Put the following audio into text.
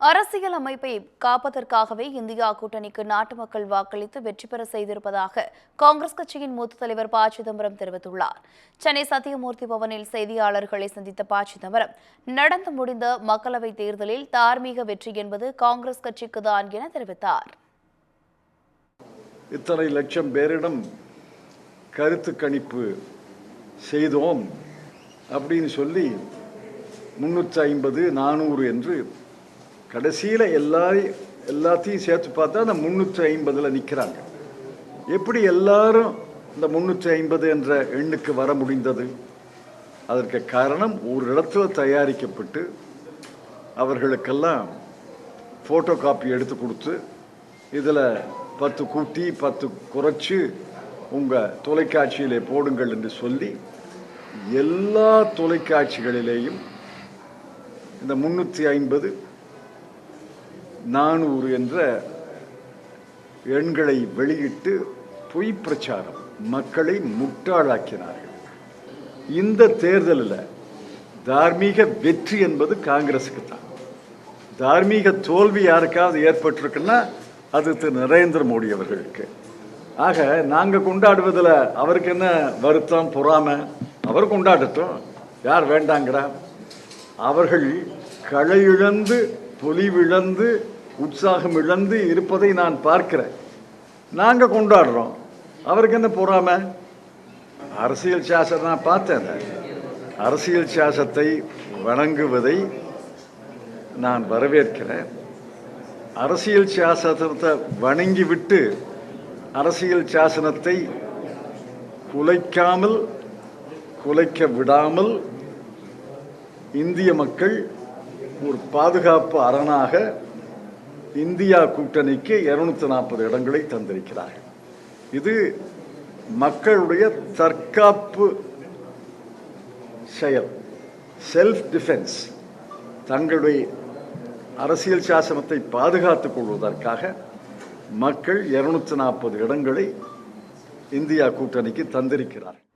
அரசியல் அமைப்பை காப்பதற்காகவே இந்தியா கூட்டணிக்கு நாட்டு மக்கள் வாக்களித்து வெற்றி பெற செய்திருப்பதாக காங்கிரஸ் கட்சியின் மூத்த தலைவர் ப. சிதம்பரம் தெரிவித்துள்ளார். சென்னை சத்தியமூர்த்தி பவனில் செய்தியாளர்களை சந்தித்த ப. சிதம்பரம், நடந்து முடிந்த மக்களவைத் தேர்தலில் தார்மீக வெற்றி என்பது காங்கிரஸ் கட்சிக்குதான் என தெரிவித்தார். இத்தனை லட்சம் பேரிடம் கருத்து கணிப்பு செய்தோம் அப்படின்னு சொல்லி 350, 400 என்று கடைசியில் எல்லாத்தையும் சேர்த்து பார்த்தா அந்த 350ல் நிற்கிறாங்க. எப்படி எல்லாரும் இந்த 350 என்ற எண்ணுக்கு வர முடிந்தது? அதற்கு காரணம், ஒரு இடத்துல தயாரிக்கப்பட்டு அவர்களுக்கெல்லாம் ஃபோட்டோ காப்பி எடுத்து கொடுத்து இதில் 10 கூட்டி 10 குறைச்சி உங்கள் தொலைக்காட்சியிலே போடுங்கள் என்று சொல்லி எல்லா தொலைக்காட்சிகளிலேயும் இந்த 350, 400 என்ற எண்களை வெளியிட்டு பொய் பிரச்சாரம், மக்களை முட்டாளாக்கினார்கள். இந்த தேர்தலில் தார்மீக வெற்றி என்பது காங்கிரஸுக்கு தான். தார்மீக தோல்வி யாருக்காவது ஏற்பட்டிருக்குன்னா அது திரு நரேந்திர மோடி அவர்களுக்கு. ஆக நாங்கள் கொண்டாடுவதில் அவருக்கு என்ன வருத்தம், பொறாமை? அவர் கொண்டாடட்டும், யார் வேண்டாங்கிறா? அவர்கள் களையிழந்து, பொலிவிழந்து, உற்சாகம் இழந்து இருப்பதை நான் பார்க்கிறேன். நாங்கள் கொண்டாடுறோம், அவருக்கு என்ன பொறாமை? அரசியல் சாசனம் நான் பார்த்தேன். அரசியல் சாசனத்தை வணங்குவதை நான் வரவேற்கிறேன். அரசியல் சாசனத்தை வணங்கிவிட்டு அரசியல் சாசனத்தை குலைக்காமல், குலைக்க விடாமல் இந்திய மக்கள் ஒரு பாதுகாப்பு அரணாக இந்தியா கூட்டணிக்கு 240 இடங்களை தந்திருக்கிறார்கள். இது மக்களுடைய தற்காப்பு செயல், செல்ஃப் டிஃபென்ஸ். தங்களுடைய அரசியல் சாசனத்தை பாதுகாத்துக் கொள்வதற்காக மக்கள் 240 இடங்களை இந்தியா கூட்டணிக்கு தந்திருக்கிறார்கள்.